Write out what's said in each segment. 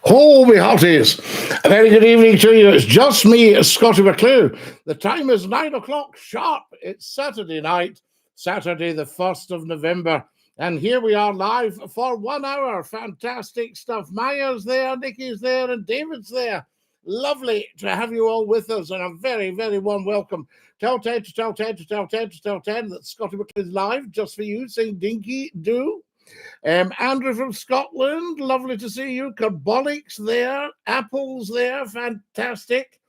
Holy hotties! A very good evening to you. It's just me, Scottie McClue. The time is 9 o'clock sharp. It's Saturday night, Saturday the 1st of November. And here we are live for 1 hour. Fantastic stuff. Maya's there, Nikki's there, and David's there. Lovely to have you all with us, and a very, very warm welcome. Tell 10 to tell 10 to tell 10 to tell 10 that Scottie McClue is live just for you, saying Dinky-Doo. Andrew from Scotland, lovely to see you. Carbolics there, Apple's there, fantastic.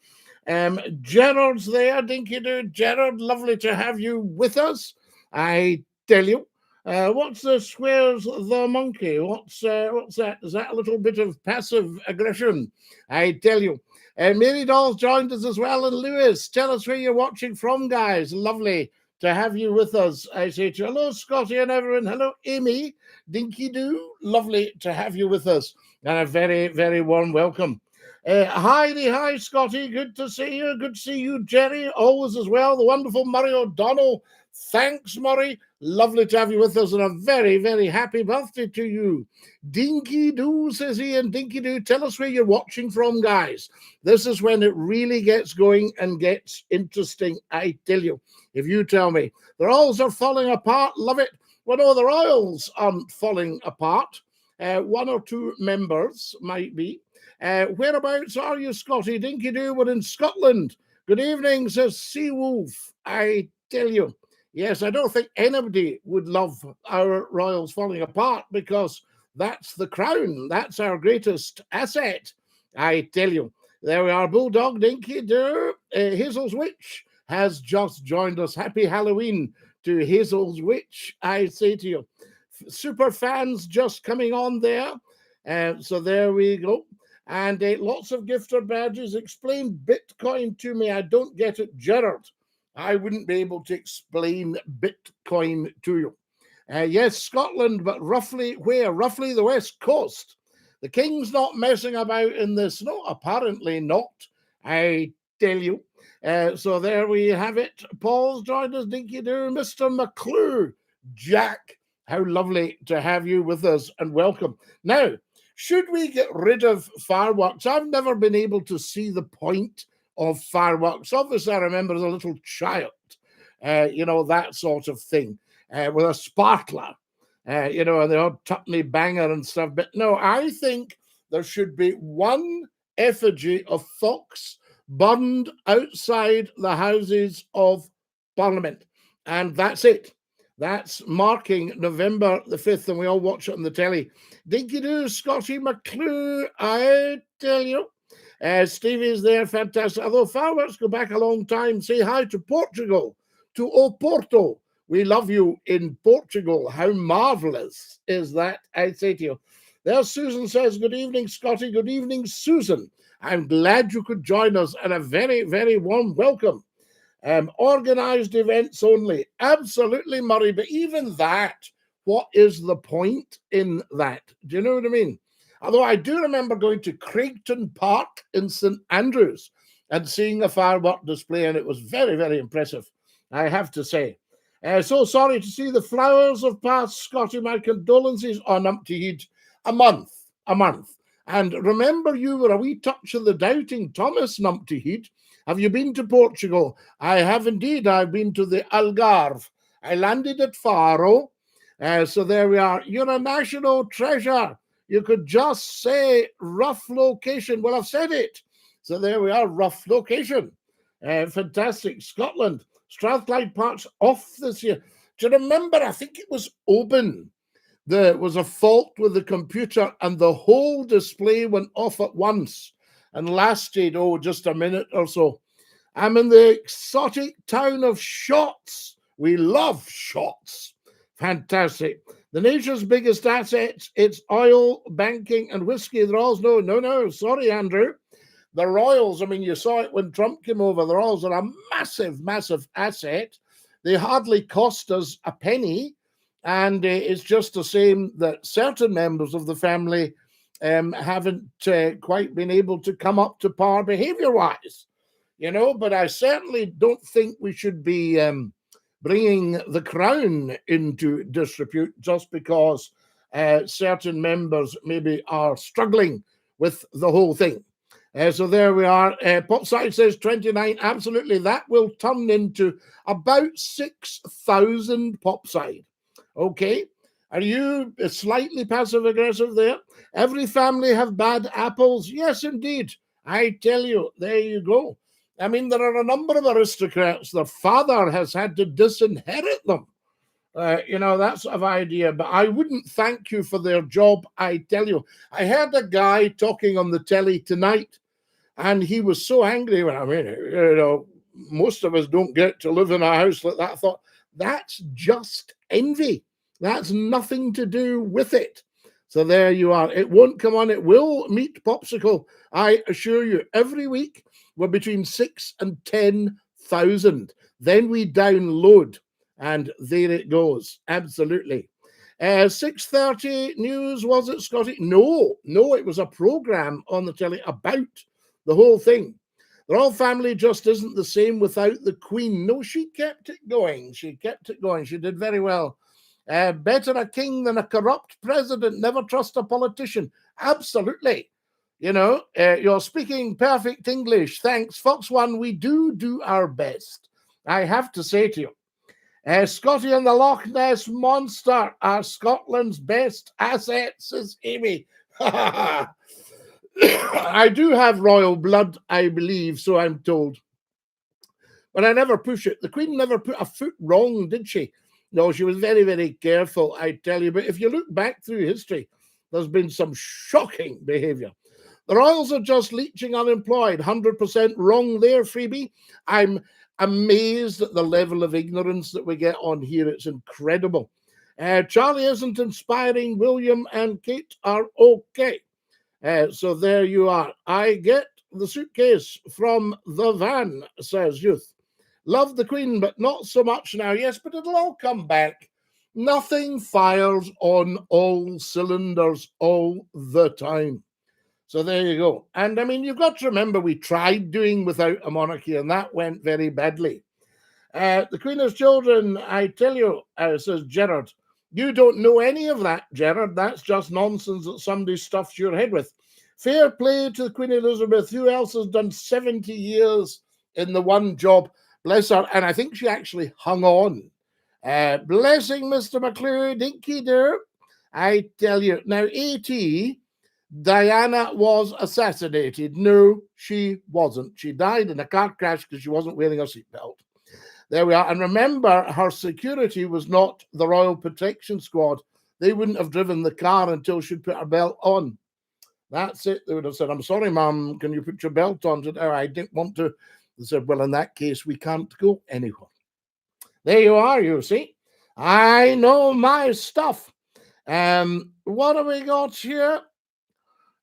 Gerard's there, Dinky-Doo. Gerard, lovely to have you with us. I tell you. What's the squares the monkey? What's that? Is that a little bit of passive aggression? I tell you. Mary Doll's joined us as well. And Lewis, tell us where you're watching from, guys. Lovely to have you with us. I say to you, hello, Scottie and everyone. Hello, Amy. Dinky-Doo, lovely to have you with us. And a very, very warm welcome. Hi, Scottie. Good to see you. Good to see you, Jerry. Always as well. The wonderful Murray O'Donnell. Thanks, Murray. Lovely to have you with us, and a very, very happy birthday to you. Dinky-Doo, says Ian. Dinky-Doo, tell us where you're watching from, guys. This is when it really gets going and gets interesting, I tell you. If you tell me. The Royals are falling apart. Love it. Well, no, the Royals aren't falling apart. One or two members might be. Whereabouts are you, Scottie? Dinky-Doo, we're in Scotland. Good evening, says Seawolf. I tell you. Yes, I don't think anybody would love our Royals falling apart, because that's the crown. That's our greatest asset. I tell you. There we are. Bulldog, Dinky-Doo. Hazel's Witch has just joined us. Happy Halloween to Hazel's Witch, I say to you. Super fans just coming on there. So there we go. And lots of gifter badges. Explain Bitcoin to me. I don't get it, Gerard. I wouldn't be able to explain Bitcoin to you. Yes, Scotland, but roughly where? Roughly the West Coast. The King's not messing about in this. No, apparently not. I tell you. So there we have it. Paul's joined us, Dinky-Doo, Mr. McClue, Jack. How lovely to have you with us, and welcome. Now, should we get rid of fireworks? I've never been able to see the point of fireworks. Obviously, I remember as a little child, that sort of thing, with a sparkler, and the odd tuppenny banger and stuff. But no, I think there should be one effigy of fox burned outside the Houses of Parliament. And that's it. That's marking November the 5th, and we all watch it on the telly. Dinky-Doo, Scottie McClue, I tell you. Stevie's there, fantastic. Although fireworks go back a long time. Say hi to Portugal, to Oporto. We love you in Portugal. How marvellous is that, I say to you. There, Susan says, good evening, Scottie. Good evening, Susan. I'm glad you could join us, and a very, very warm welcome. Organised events only. Absolutely, Murray. But even that, what is the point in that? Do you know what I mean? Although I do remember going to Craigton Park in St Andrews and seeing a firework display, and it was very, very impressive, I have to say. So sorry to see the flowers have passed, Scottie. My condolences on Umpty Heed. A month. And remember, you were a wee touch of the doubting Thomas, Numpty Heed. Have you been to Portugal? I have indeed. I've been to the Algarve. I landed at Faro. So there we are. You're a national treasure. You could just say rough location. Well, I've said it. So there we are, rough location. Fantastic. Scotland. Strathclyde Park's off this year. Do you remember? I think it was Oban. There was a fault with the computer, and the whole display went off at once and lasted, just a minute or so. I'm in the exotic town of Shotts. We love Shotts. Fantastic. The nation's biggest assets, it's oil, banking, and whiskey. The Royals, no. Sorry, Andrew. The Royals, you saw it when Trump came over. The Royals are a massive, massive asset. They hardly cost us a penny. And it's just the same that certain members of the family haven't quite been able to come up to par behavior-wise, But I certainly don't think we should be bringing the crown into disrepute just because certain members maybe are struggling with the whole thing. So there we are. Popside says 29. Absolutely. That will turn into about 6,000 Popside. Okay. Are you slightly passive-aggressive there? Every family have bad apples. Yes, indeed. I tell you, there you go. I mean, there are a number of aristocrats. Their father has had to disinherit them. That sort of idea. But I wouldn't thank you for their job, I tell you. I heard a guy talking on the telly tonight, and he was so angry when, most of us don't get to live in a house like that. I thought, that's just envy. That's nothing to do with it. So there you are. It won't come on. It will meet Popsicle, I assure you. Every week, we're between 6,000 and 10,000. Then we download, and there it goes. Absolutely. 6:30 news, was it, Scottie? No, it was a program on the telly about the whole thing. The royal family just isn't the same without the Queen. No, she kept it going. She did very well. Better a king than a corrupt president. Never trust a politician. Absolutely. You're speaking perfect English. Thanks. Fox One, we do our best. I have to say to you, Scottie and the Loch Ness Monster are Scotland's best asset, says Amy. I do have royal blood, I believe, so I'm told. But I never push it. The Queen never put a foot wrong, did she? No, she was very, very careful, I tell you. But if you look back through history, there's been some shocking behaviour. The royals are just leeching unemployed. 100% wrong there, Freebie. I'm amazed at the level of ignorance that we get on here. It's incredible. Charlie isn't inspiring. William and Kate are okay. So there you are. I get the suitcase from the van, says Youth. Love the Queen, but not so much now. Yes, but it'll all come back. Nothing fires on all cylinders all the time. So there you go. And I mean, you've got to remember, we tried doing without a monarchy, and that went very badly. The Queen has children, I tell you, says Gerard. You don't know any of that, Gerard. That's just nonsense that somebody stuffs your head with. Fair play to Queen Elizabeth. Who else has done 70 years in the one job? Bless her. And I think she actually hung on. Blessing, Mr. McClue. Dinky-Doo. I tell you. Now, A.T., Diana was assassinated. No, she wasn't. She died in a car crash because she wasn't wearing a seatbelt. There we are. And remember, her security was not the Royal Protection Squad. They wouldn't have driven the car until she'd put her belt on. That's it. They would have said, I'm sorry, ma'am, can you put your belt on? Said, oh, I didn't want to. They said, well, in that case, we can't go anywhere. There you are, you see. I know my stuff. What have we got here?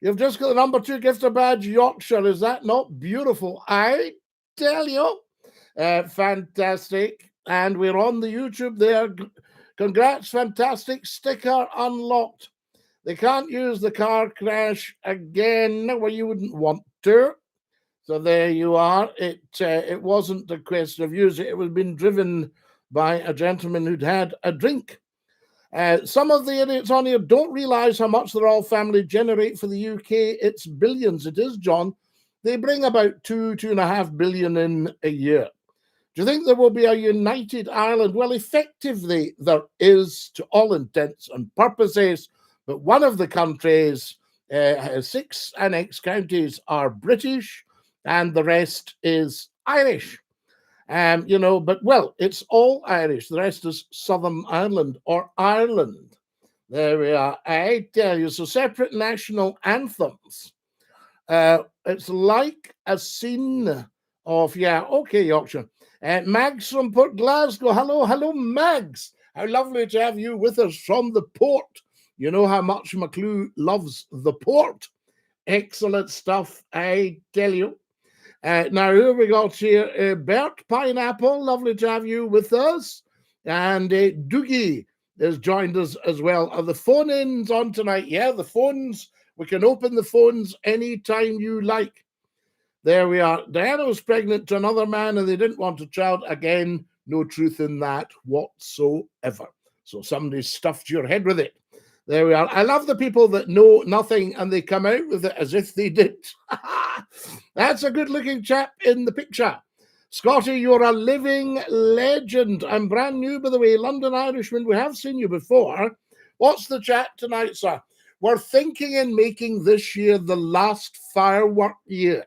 You've just got the number 2 gifter badge, Yorkshire. Is that not beautiful? I tell you. Fantastic. And we're on the YouTube there. Congrats, fantastic. Sticker unlocked. They can't use the car crash again. Well, you wouldn't want to. So there you are. It wasn't a question of using it. It was being driven by a gentleman who'd had a drink. Some of the idiots on here don't realise how much the royal family generate for the UK. It's billions. It is, John. They bring about 2.5 billion in a year. Do you think there will be a united Ireland? Well, effectively, there is, to all intents and purposes. But one of the countries, 6 annexed counties, are British, and the rest is Irish. But, well, it's all Irish. The rest is Southern Ireland or Ireland. There we are. I tell you, so separate national anthems. It's like a scene of, Yorkshire. Mags from Port Glasgow. Hello, Mags. How lovely to have you with us from the port. You know how much McClue loves the port. Excellent stuff, I tell you. Now, who have we got here? Bert Pineapple, lovely to have you with us. And Doogie has joined us as well. Are the phone-ins on tonight? Yeah, the phones. We can open the phones anytime you like. There we are. Diana was pregnant to another man and they didn't want a child. Again, no truth in that whatsoever. So somebody stuffed your head with it. There we are. I love the people that know nothing and they come out with it as if they did. That's a good-looking chap in the picture. Scottie, you're a living legend. I'm brand new, by the way. London Irishman, we have seen you before. What's the chat tonight, sir? We're thinking in making this year the last firework year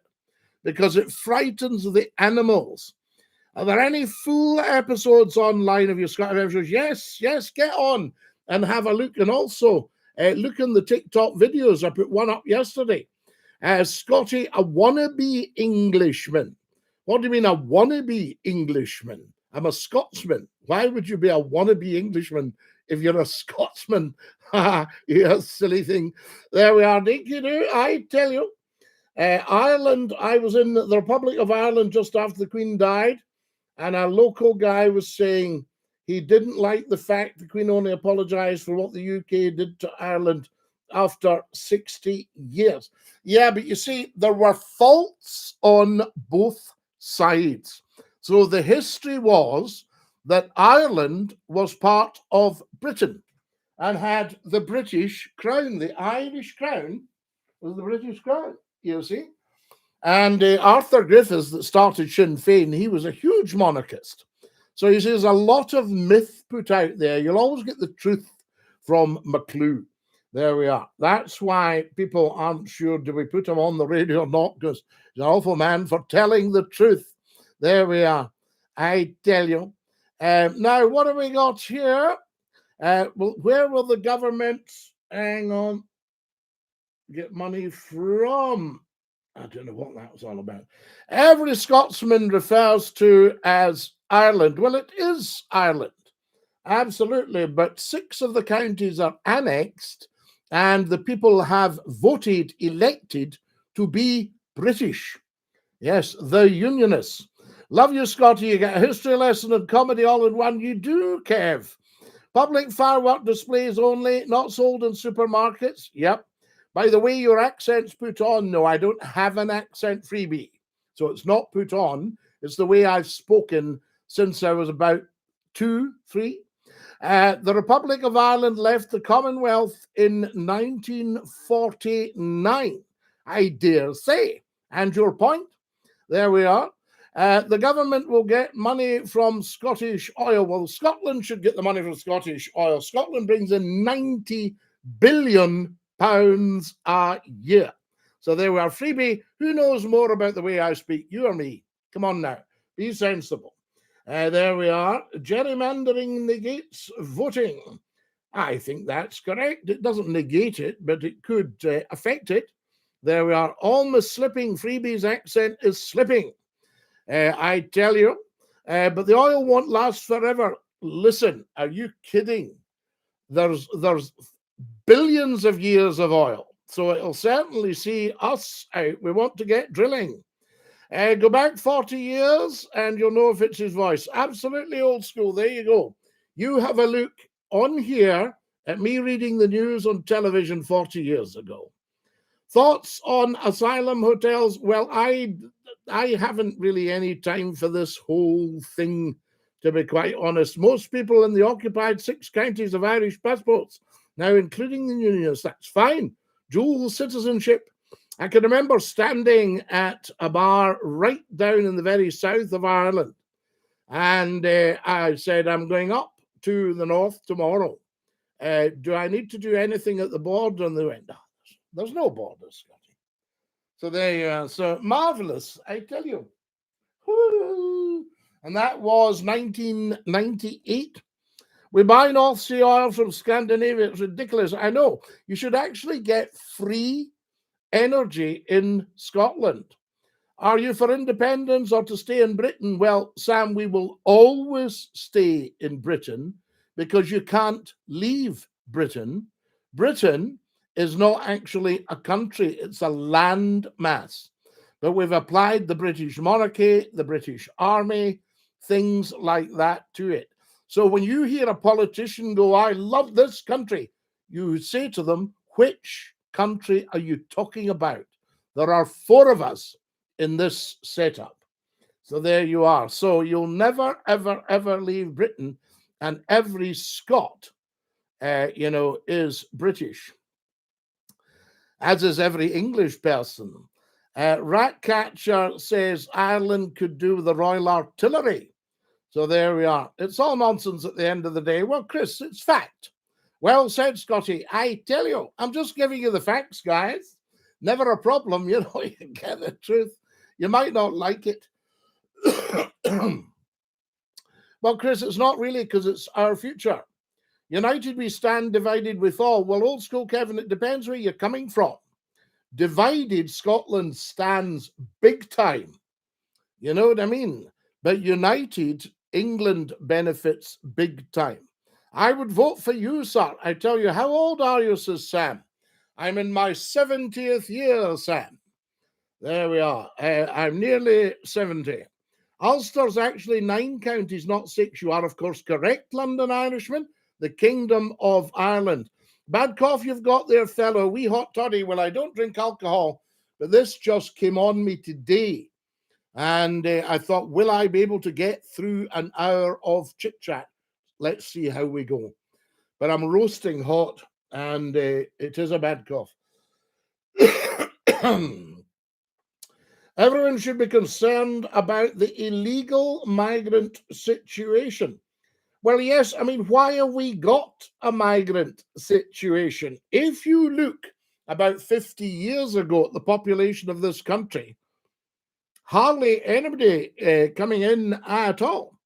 because it frightens the animals. Are there any full episodes online of your Scottish episodes? Yes, get on and have a look. And also, look in the TikTok videos. I put one up yesterday. Scottie, a wannabe Englishman. What do you mean a wannabe Englishman? I'm a Scotsman. Why would you be a wannabe Englishman if you're a Scotsman? You silly thing. There we are, Dinky-Doo. I tell you, Ireland, I was in the Republic of Ireland just after the Queen died, and a local guy was saying he didn't like the fact the Queen only apologised for what the UK did to Ireland after 60 years. Yeah, but you see, there were faults on both sides. So the history was that Ireland was part of Britain and had the British crown. The Irish crown was the British crown, you see. And Arthur Griffiths, that started Sinn Féin, he was a huge monarchist. So you see, there's a lot of myth put out there. You'll always get the truth from McClue. There we are. That's why people aren't sure, do we put him on the radio or not, because he's an awful man for telling the truth. There we are. I tell you. Now, what have we got here? Well, where will the government, hang on, get money from? I don't know what that was all about. Every Scotsman refers to as Ireland. Well, it is Ireland. Absolutely. But 6 of the counties are annexed and the people have voted, elected to be British. Yes, the Unionists. Love you, Scottie. You get a history lesson and comedy all in one. You do, Kev. Public firework displays only, not sold in supermarkets. Yep. By the way, your accent's put on. No, I don't have an accent freebie. So it's not put on. It's the way I've spoken since I was about 2, 3. The Republic of Ireland left the Commonwealth in 1949, I dare say. And your point? There we are. The government will get money from Scottish oil. Well, Scotland should get the money from Scottish oil. Scotland brings in £90 billion a year. So there we are. Freebie, who knows more about the way I speak? You or me? Come on now. Be sensible. There we are. Gerrymandering negates voting. I think that's correct. It doesn't negate it, but it could affect it. There we are. Almost slipping. Freebie's accent is slipping. I tell you. But the oil won't last forever. Listen, are you kidding? There's billions of years of oil. So it'll certainly see us out. We want to get drilling. Go back 40 years and you'll know if it's his voice. Absolutely old school. There you go. You have a look on here at me reading the news on television 40 years ago. Thoughts on asylum hotels? Well, I haven't really any time for this whole thing, to be quite honest. Most people in the occupied 6 counties have Irish passports, now including the Unionists. That's fine. Dual citizenship. I can remember standing at a bar right down in the very south of Ireland, and I said, I'm going up to the north tomorrow. Do I need to do anything at the border? And they went, no, there's no border, Scottie. So there you are. So marvellous, I tell you. Woo! And that was 1998. We buy North Sea oil from Scandinavia. It's ridiculous. I know. You should actually get free energy in Scotland. Are you for independence or to stay in Britain? Well, Sam, we will always stay in Britain because you can't leave Britain. Britain is not actually a country, it's a land mass. But we've applied the British monarchy, the British army, things like that to it. So when you hear a politician go, I love this country, you say to them, which country are you talking about? There are 4 of us in this setup. So there you are. So you'll never, ever, ever leave Britain. And every Scot is British, as is every English person. Ratcatcher says Ireland could do with the Royal Artillery. So there we are. It's all nonsense at the end of the day. Well, Chris, it's fact. Well said, Scottie. I tell you, I'm just giving you the facts, guys. Never a problem, you get the truth. You might not like it. Well, Chris, it's not really, because it's our future. United we stand, divided we fall. Well, old school Kevin, it depends where you're coming from. Divided, Scotland stands big time. You know what I mean? But united, England benefits big time. I would vote for you, sir. I tell you, how old are you, says Sam? I'm in my 70th year, Sam. There we are. I'm nearly 70. Ulster's actually 9 counties, not 6. You are, of course, correct, London Irishman. The Kingdom of Ireland. Bad cough you've got there, fellow. Wee hot toddy. Well, I don't drink alcohol, but this just came on me today. And I thought, will I be able to get through an hour of chit-chat? Let's see how we go. But I'm roasting hot, and it is a bad cough. Everyone should be concerned about the illegal migrant situation. Well, yes, I mean, why have we got a migrant situation? If you look about 50 years ago at the population of this country, hardly anybody coming in at all.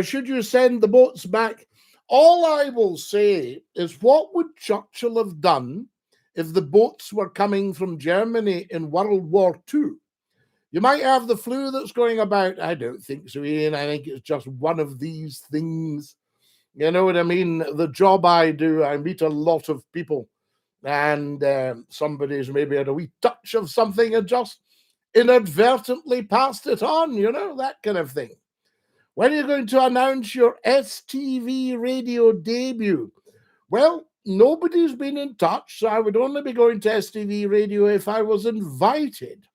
Should you send the boats back? All I will say is, what would Churchill have done if the boats were coming from Germany in World War II? You might have the flu that's going about. I don't think so, Ian. I think it's just one of these things. You know what I mean? The job I do, I meet a lot of people, and somebody's maybe had a wee touch of something and just inadvertently passed it on, that kind of thing. When are you going to announce your STV radio debut? Well, nobody's been in touch, so I would only be going to STV radio if I was invited.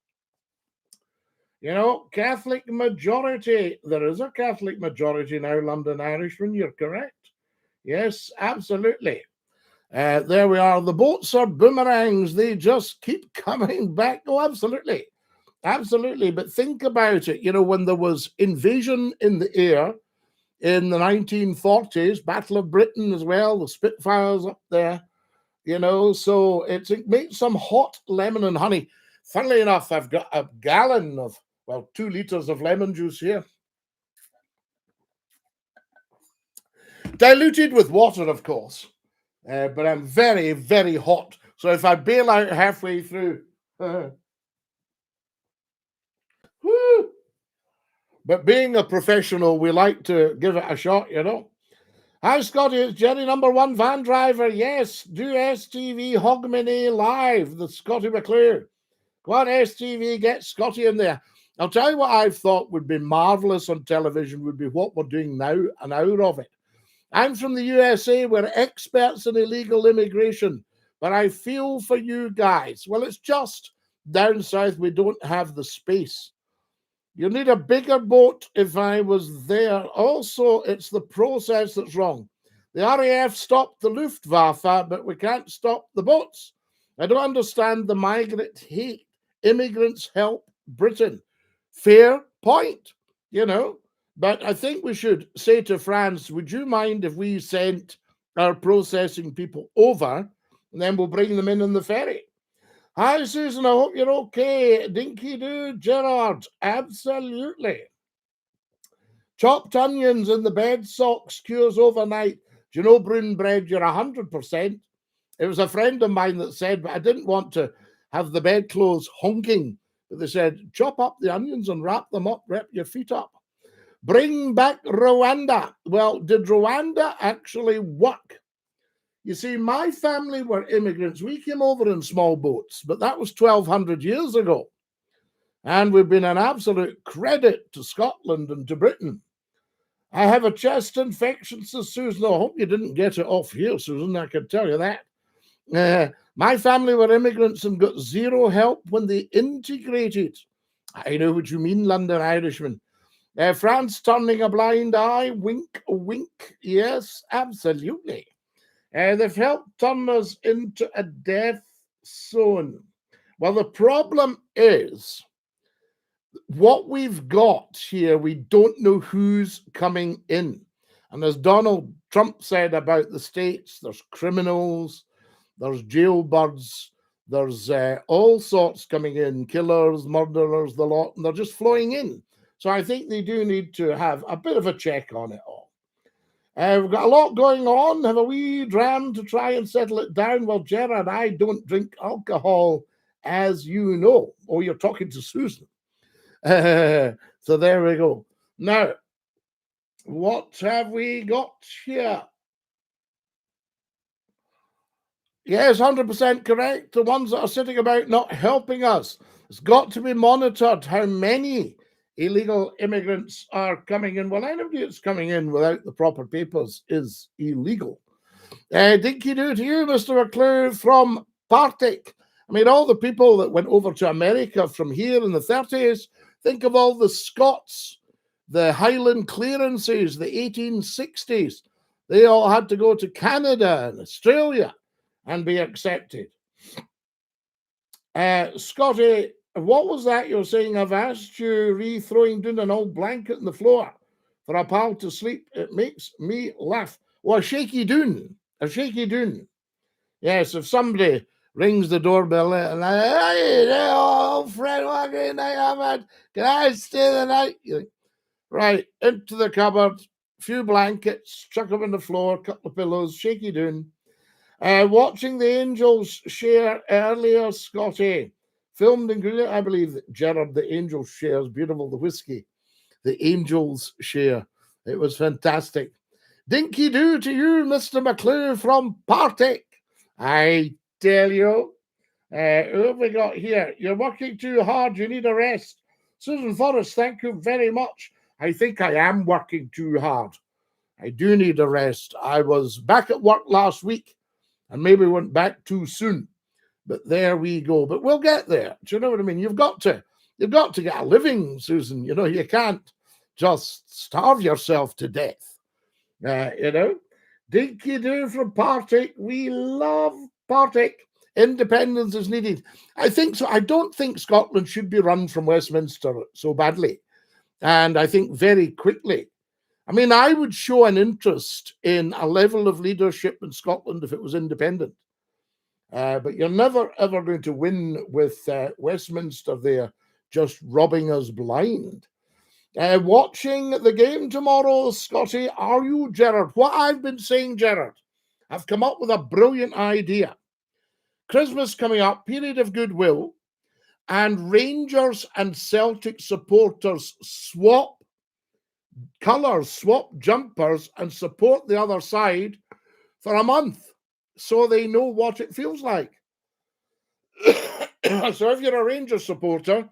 Catholic majority. There is a Catholic majority now, London Irishman. You're correct. Yes, absolutely. There we are. The boats are boomerangs. They just keep coming back. Oh, absolutely. Absolutely. But think about it. When there was invasion in the air in the 1940s, Battle of Britain as well, the Spitfires up there, so it makes some hot lemon and honey. Funnily enough, I've got a gallon of, 2 liters of lemon juice here. Diluted with water, of course. But I'm very, very hot. So if I bail out halfway through... But being a professional, we like to give it a shot, Hi, Scottie. It's Jerry, #1 van driver. Yes, do STV Hogmanay live, the Scottie McClue. Go on, STV, get Scottie in there. I'll tell you what I've thought would be marvelous on television would be what we're doing now, an hour of it. I'm from the USA. We're experts in illegal immigration, but I feel for you guys. Well, it's just down south we don't have the space. You need a bigger boat if I was there. Also, it's the process that's wrong. The RAF stopped the Luftwaffe, but we can't stop the boats. I don't understand the migrant hate. Immigrants help Britain. Fair point, But I think we should say to France, would you mind if we sent our processing people over and then we'll bring them in on the ferry? Hi, Susan. I hope you're okay. Dinky-Doo, Gerard. Absolutely. Chopped onions in the bed socks cures overnight. Do you know, Brune Bread, you're 100%. It was a friend of mine that said, but I didn't want to have the bedclothes honking. But they said, chop up the onions and wrap them up, wrap your feet up. Bring back Rwanda. Well, did Rwanda actually work? You see, my family were immigrants. We came over in small boats, but that was 1,200 years ago. And we've been an absolute credit to Scotland and to Britain. I have a chest infection, says Susan. I hope you didn't get it off here, Susan. I can tell you that. My family were immigrants and got zero help when they integrated. I know what you mean, London Irishman. France turning a blind eye. Wink, wink. Yes, absolutely. They've helped turn us into a death zone. Well, the problem is what we've got here, we don't know who's coming in. And as Donald Trump said about the States, there's criminals, there's jailbirds, there's all sorts coming in, killers, murderers, the lot, and they're just flowing in. So I think they do need to have a bit of a check on it all. We've got a lot going on. Have a wee dram to try and settle it down. Well, Gerard, I don't drink alcohol, as you know. Oh, you're talking to Susan. So there we go. Now, what have we got here? Yes, 100% correct. The ones that are sitting about not helping us. It's got to be monitored how many illegal immigrants are coming in. Well, anybody that's coming in without the proper papers is illegal. Dinky-Doo to you, Mr. McClue from Partick. I mean, all the people that went over to America from here in the 30s, think of all the Scots, the Highland clearances, the 1860s. They all had to go to Canada and Australia and be accepted. Scottie, what was that you're saying? I've asked you throwing down an old blanket on the floor for a pal to sleep. It makes me laugh. Well, a shaky doon. Yes, if somebody rings the doorbell and hey, old friend, walking night, Ahmed, can I stay the night? Right, into the cupboard, few blankets, chuck them on the floor, couple of pillows, shaky doon. Watching the Angels share earlier, Scottie, filmed in Greenwich, I believe that Gerard, the Angels share is beautiful, the whiskey, the Angels share. It was fantastic. Dinky-Doo to you, Mr. McClue from Partick. I tell you, who have we got here? You're working too hard, you need a rest. Susan Forrest, thank you very much. I think I am working too hard. I do need a rest. I was back at work last week and maybe went back too soon. But there we go. But we'll get there. Do you know what I mean? You've got to get a living, Susan. You know, you can't just starve yourself to death. Dinky-Doo from Partick. We love Partick. Independence is needed. I think so. I don't think Scotland should be run from Westminster so badly. And I think very quickly. I mean, I would show an interest in a level of leadership in Scotland if it was independent. But you're never, ever going to win with Westminster there just robbing us blind. Watching the game tomorrow, Scottie, are you, Gerard? What I've been saying, Gerard, I've come up with a brilliant idea. Christmas coming up, period of goodwill, and Rangers and Celtic supporters swap colours, swap jumpers, and support the other side for a month so they know what it feels like. So if you're a Rangers supporter,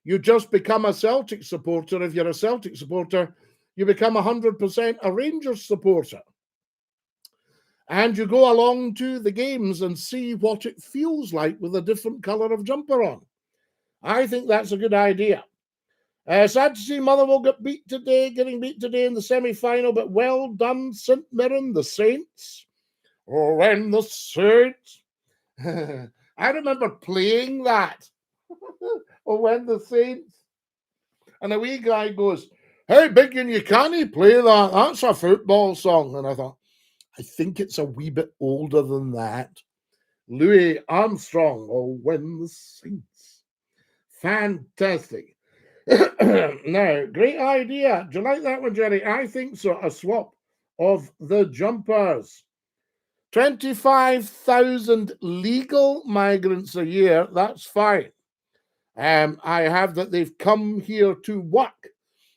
you just become a Celtic supporter. If you're a Celtic supporter, you become 100% a Rangers supporter. And you go along to the games and see what it feels like with a different colour of jumper on. I think that's a good idea. Sad to see Motherwell getting beat today in the semi-final, but well done, St Mirren, the Saints. Oh, when the Saints. I remember playing that. Oh, when the Saints. And a wee guy goes, hey, Biggin, you can't play that. That's a football song. And I thought, I think it's a wee bit older than that. Louis Armstrong, oh, when the Saints. Fantastic. Now, great idea. Do you like that one, Jerry? I think so. A swap of the jumpers. 25,000 legal migrants a year. That's fine. I have that they've come here to work.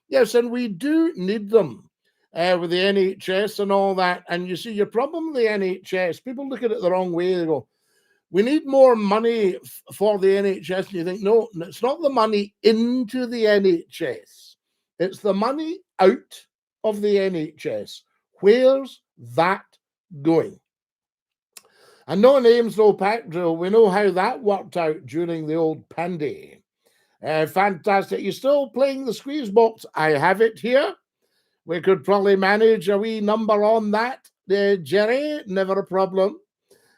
Yes, and we do need them with the NHS and all that. And you see, your problem with the NHS, people look at it the wrong way. They go, we need more money for the NHS. And you think, no, it's not the money into the NHS. It's the money out of the NHS. Where's that going? And no names, no pack drill. We know how that worked out during the old pandy. Fantastic. You're still playing the squeeze box. I have it here. We could probably manage a wee number on that. Jerry? Never a problem.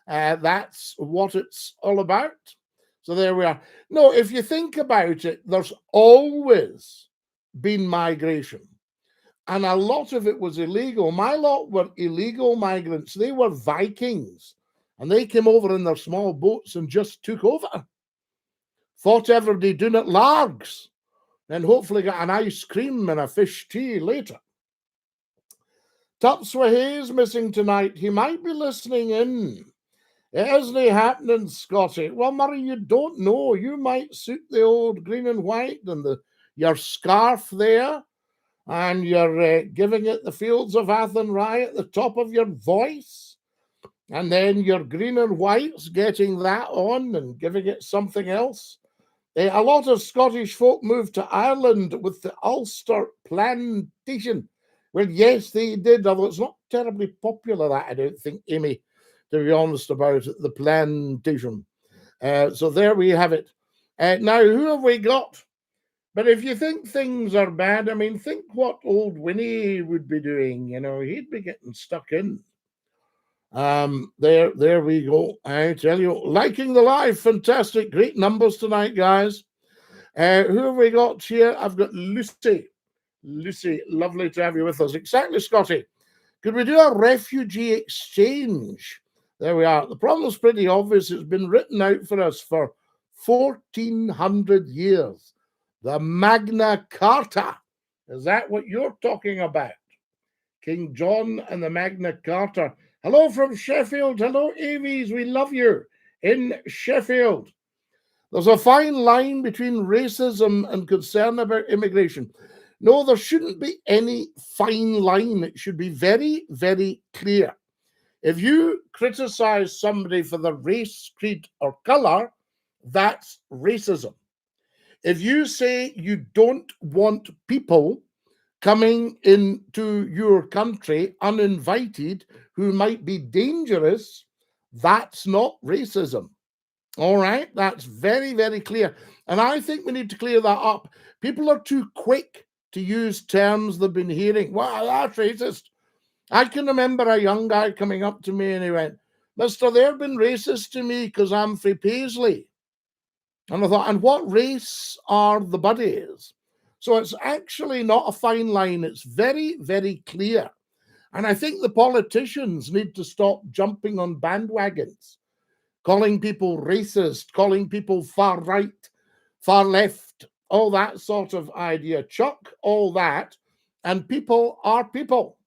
That's what it's all about. So there we are. No, if you think about it, there's always been migration. And a lot of it was illegal. My lot were illegal migrants. They were Vikings. And they came over in their small boats and just took over. Thought everybody doing it largs. Then hopefully got an ice cream and a fish tea later. Tupswahey's missing tonight. He might be listening in. Isn't he happening, Scottie? Well, Murray, you don't know. You might suit the old green and white and your scarf there, and you're giving it the fields of Athenry at the top of your voice, and then your green and white's getting that on and giving it something else. A lot of Scottish folk moved to Ireland with the Ulster plantation. Well, yes, they did, although it's not terribly popular, that I don't think, Amy, to be honest about it, the plantation. So there we have it. Now, who have we got? But if you think things are bad, I mean, think what old Winnie would be doing. You know, he'd be getting stuck in. There we go. I tell you, liking the live, fantastic, great numbers tonight, guys. Who have we got here? I've got Lucy. Lucy, lovely to have you with us. Exactly, Scottie. Could we do a refugee exchange? There we are. The problem's pretty obvious. It's been written out for us for 1400 years. The Magna Carta. Is that what you're talking about? King John and the Magna Carta. Hello from Sheffield. Hello, Avies. We love you in Sheffield. There's a fine line between racism and concern about immigration. No, there shouldn't be any fine line. It should be very, very clear. If you criticize somebody for their race, creed, or color, that's racism. If you say you don't want people coming into your country uninvited who might be dangerous, that's not racism. All right? That's very, very clear. And I think we need to clear that up. People are too quick to use terms they've been hearing. Wow, that's racist. I can remember a young guy coming up to me and he went, Mister, they've been racist to me because I'm frae Paisley. And I thought, and what race are the buddies? So it's actually not a fine line. It's very, very clear. And I think the politicians need to stop jumping on bandwagons, calling people racist, calling people far right, far left, all that sort of idea. Chuck all that, and people are people.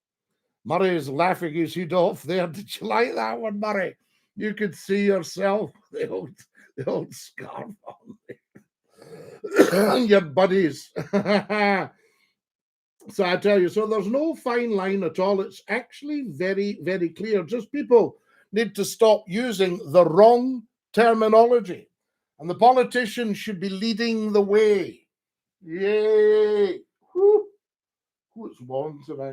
Murray's laughing his head off there. Did you like that one, Murray? You could see yourself, the old scarf on and your buddies. So I tell you, so there's no fine line at all. It's actually very, very clear. Just people need to stop using the wrong terminology. And the politicians should be leading the way. Yay! Whew. It's warm today.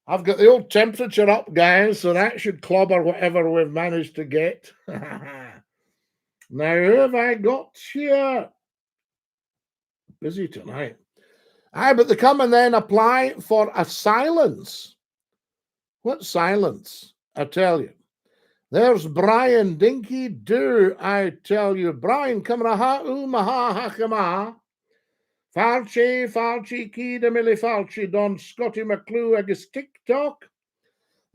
I've got the old temperature up, guys, so that should clobber whatever we've managed to get. Now, who have I got here? Busy tonight. Aye, but they come and then apply for a silence. What silence? I tell you. There's Brian, Dinky-Doo, I tell you. Brian, kamraha maha hakama. Falchi, Key de Millie Falchi, Don Scottie McClue, agus TikTok.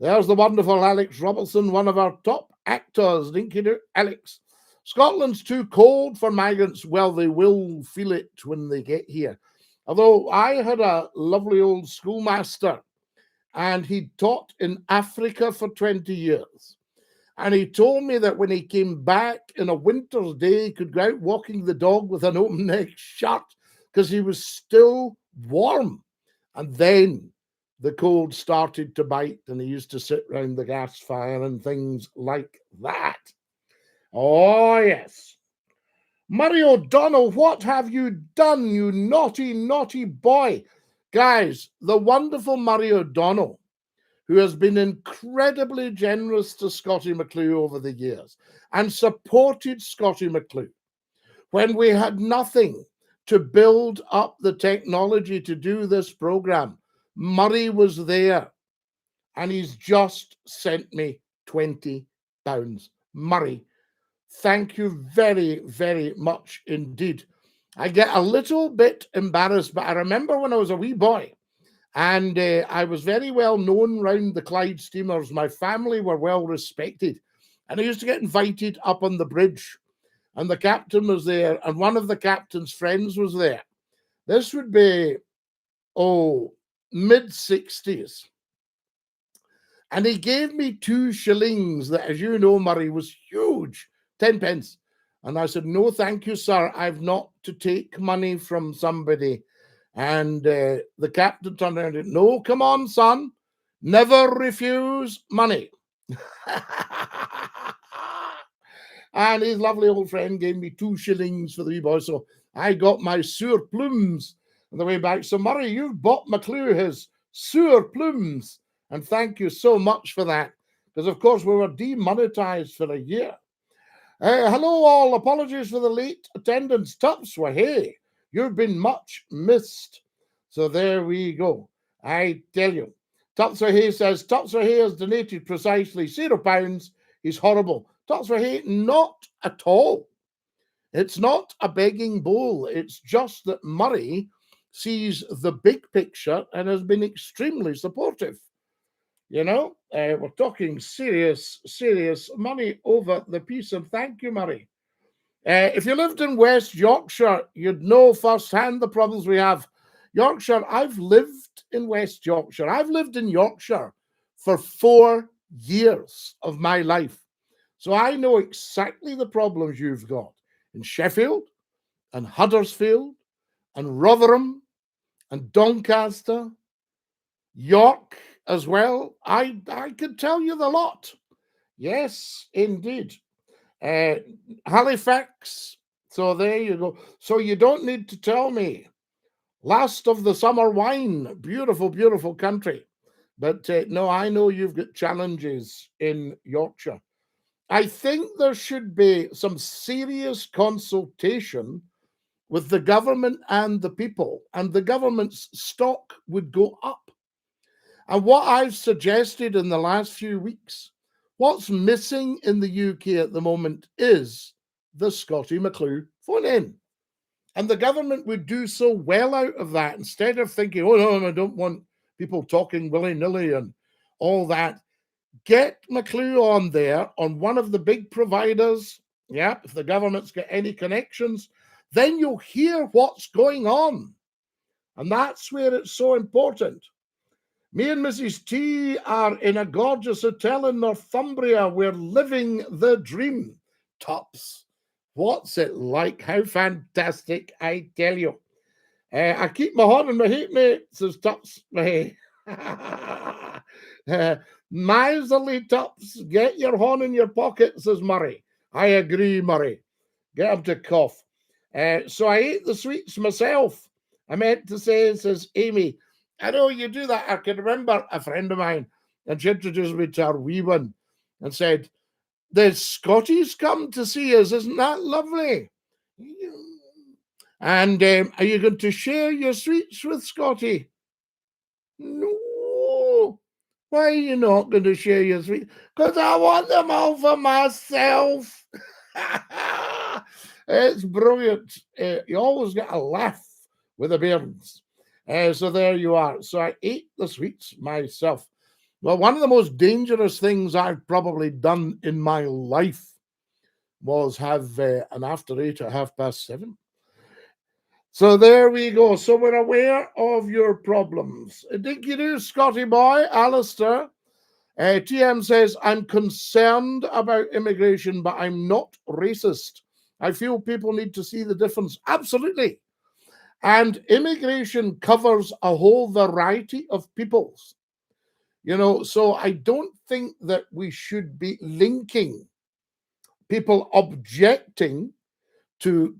There's the wonderful Alex Robertson, one of our top actors. Dinky-Doo, Alex. Scotland's too cold for migrants. Well, they will feel it when they get here. Although I had a lovely old schoolmaster and he taught in Africa for 20 years. And he told me that when he came back in a winter's day, he could go out walking the dog with an open neck shirt because he was still warm. And then the cold started to bite and he used to sit round the gas fire and things like that. Oh, yes. Murray O'Donnell, what have you done, you naughty, naughty boy? Guys, the wonderful Murray O'Donnell, who has been incredibly generous to Scottie McClue over the years and supported Scottie McClue when we had nothing to build up the technology to do this program. Murray was there and he's just sent me £20. Murray, thank you very, very much indeed. I get a little bit embarrassed, but I remember when I was a wee boy, and I was very well known round the Clyde steamers. My family were well respected, and I used to get invited up on the bridge, and the captain was there, and one of the captain's friends was there. This would be, mid-60s. And he gave me 2 shillings that, as you know, Murray, was huge, 10 pence. And I said, no, thank you, sir. I've not to take money from somebody. And the captain turned around and said, no, come on, son. Never refuse money. And his lovely old friend gave me 2 shillings for the wee boy. So I got my sewer plumes on the way back. So, Murray, you've bought McClue his sewer plumes. And thank you so much for that. Because, of course, we were demonetized for a year. Hello, all. Apologies for the late attendance. Tups were hey. You've been much missed. So there we go. I tell you. Tups were hey says, Tups were hey has donated precisely £0. He's horrible. Tups were hey, not at all. It's not a begging bowl. It's just that Murray sees the big picture and has been extremely supportive. You know, we're talking serious money over the piece. And thank you, Murray. If you lived in West Yorkshire, you'd know firsthand the problems we have. Yorkshire, I've lived in West Yorkshire. I've lived in Yorkshire for 4 years of my life. So I know exactly the problems you've got in Sheffield and Huddersfield and Rotherham and Doncaster, York as well. I could tell you the lot. Yes, indeed. Halifax. So there you go. So you don't need to tell me. Last of the summer wine. Beautiful, beautiful country. But no, I know you've got challenges in Yorkshire. I think there should be some serious consultation with the government and the people, and the government's stock would go up. And what I've suggested in the last few weeks, what's missing in the UK at the moment is the SCOTTIE McCLUE phone-in. And the government would do so well out of that, instead of thinking, oh, no, I don't want people talking willy-nilly and all that. Get McClue on there, on one of the big providers. Yeah, if the government's got any connections, then you'll hear what's going on. And that's where it's so important. Me and Mrs. T are in a gorgeous hotel in Northumbria. We're living the dream. Tops. What's it like? How fantastic, I tell you. I keep my horn in my heat, mate, says Tops. Miserly Tops, get your horn in your pocket, says Murray. I agree, Murray. Get him to cough. So I ate the sweets myself. I meant to say, says Amy, I know you do that. I can remember a friend of mine, and she introduced me to her wee one and said, the Scotties come to see us. Isn't that lovely? And are you going to share your sweets with Scottie? No. Why are you not going to share your sweets? Because I want them all for myself. It's brilliant. You always get a laugh with the bairns. So there you are. So I ate the sweets myself. Well, one of the most dangerous things I've probably done in my life was have an after 8 at 7:30. So there we go. So we're aware of your problems. DINKY-DOO, Scottie boy, Alistair. TM says, I'm concerned about immigration, but I'm not racist. I feel people need to see the difference. Absolutely. And immigration covers a whole variety of peoples. You know, so I don't think that we should be linking people objecting to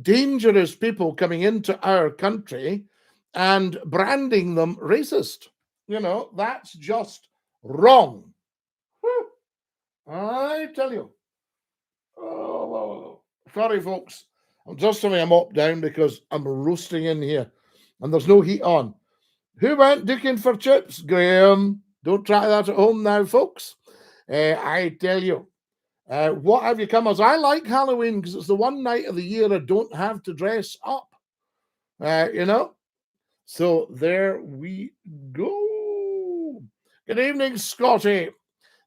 dangerous people coming into our country and branding them racist. You know, that's just wrong. Whew. I tell you. Oh, sorry, folks. I'm just having a mop down because I'm roasting in here and there's no heat on. Who went dicking for chips? Graham. Don't try that at home now, folks. I tell you. What have you come as? I like Halloween because it's the one night of the year I don't have to dress up. You know? So there we go. Good evening, Scottie.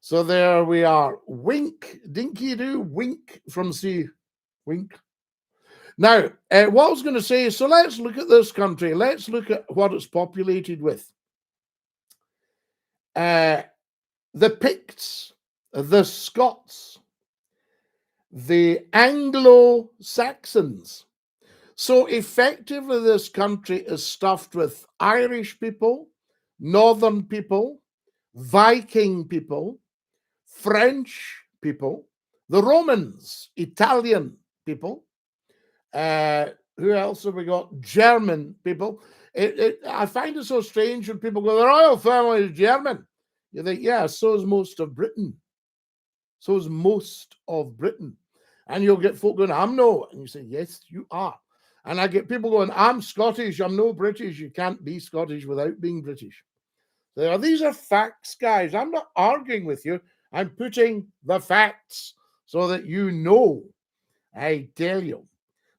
So there we are. Wink, Dinky-Doo, wink from sea. Wink. Now, what I was going to say, so let's look at this country. Let's look at what it's populated with. The Picts, the Scots, the Anglo-Saxons. So effectively, this country is stuffed with Irish people, Northern people, Viking people, French people, the Romans, Italian people. Who else have we got? German people. I find it so strange when people go, the royal family is German. You think, yeah, so is most of Britain. So is most of Britain. And you'll get folk going, I'm no. And you say, yes, you are. And I get people going, I'm Scottish, I'm no British. You can't be Scottish without being British. So these are facts, guys. I'm not arguing with you. I'm putting the facts so that you know. I tell you.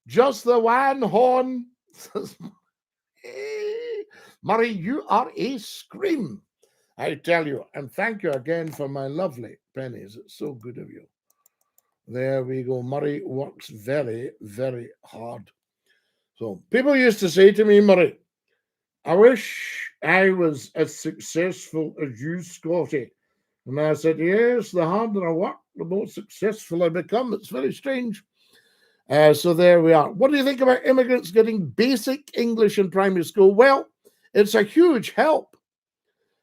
Just the one horn. Murray, you are a scream. I tell you. And thank you again for my lovely pennies. It's so good of you. There we go. Murray works very, very hard. So people used to say to me, Murray, I wish I was as successful as you, Scottie. And I said, yes, the harder I work, the more successful I become. It's very strange. So there we are. What do you think about immigrants getting basic English in primary school? Well, it's a huge help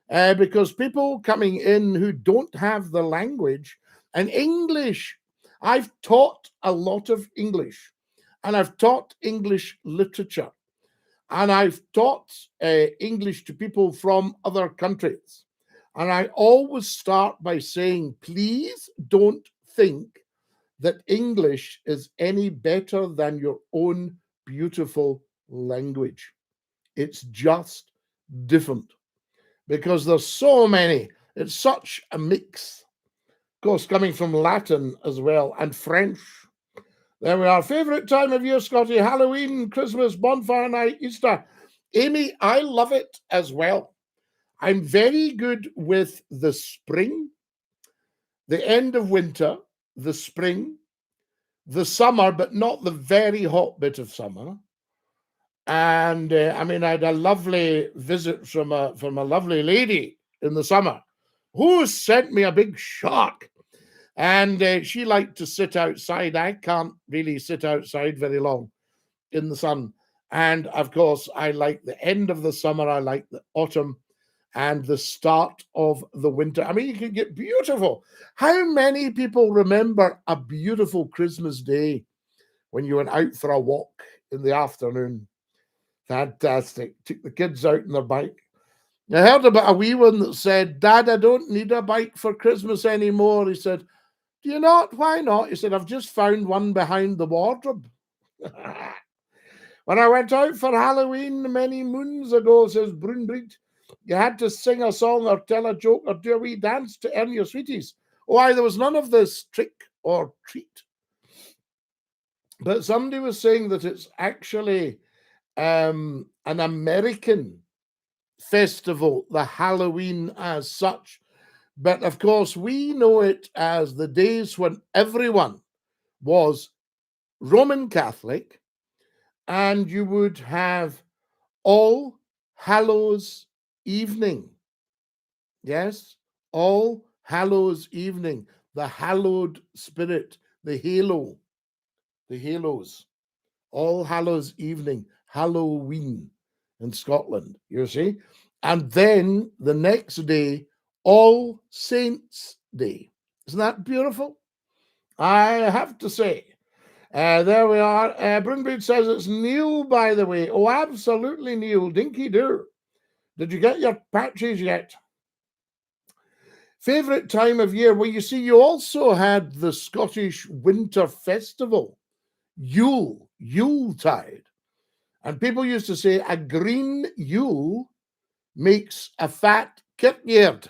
because people coming in who don't have the language and English, I've taught a lot of English. And I've taught English literature. And I've taught English to people from other countries. And I always start by saying, please don't think that English is any better than your own beautiful language. It's just different because there's so many. It's such a mix. Of course, coming from Latin as well and French. There we are. Favorite time of year, Scottie? Halloween, Christmas, bonfire night, Easter. Amy, I love it as well. I'm very good with the spring, the end of winter, the spring, the summer, but not the very hot bit of summer. And I mean, I had a lovely visit from a lovely lady in the summer who sent me a big shark. And she liked to sit outside. I can't really sit outside very long in the sun. And of course, I like the end of the summer. I like the autumn and the start of the winter. I mean, you can get beautiful. How many people remember a beautiful Christmas day when you went out for a walk in the afternoon? Fantastic. Took the kids out on their bike. I heard about a wee one that said, Dad, I don't need a bike for Christmas anymore. He said, do you not? Why not? He said, I've just found one behind the wardrobe. When I went out for Halloween many moons ago, says Brunbreed, you had to sing a song or tell a joke or do a wee dance to earn your sweeties. Why, there was none of this trick or treat. But somebody was saying that it's actually an American festival, the Halloween as such. But of course, we know it as the days when everyone was Roman Catholic, and you would have All Hallows Evening. Yes, All Hallows Evening, the hallowed spirit, the halo, the halos. All Hallows Evening, Halloween in Scotland, you see. And then the next day, All Saints' Day. Isn't that beautiful? I have to say. There we are. Brunbreed says it's Neil, by the way. Oh, absolutely, Neil. Dinky-Doo. Did you get your patches yet? Favorite time of year? Well, you see, you also had the Scottish Winter Festival, Yuletide. And people used to say a green Yule makes a fat kirkyard.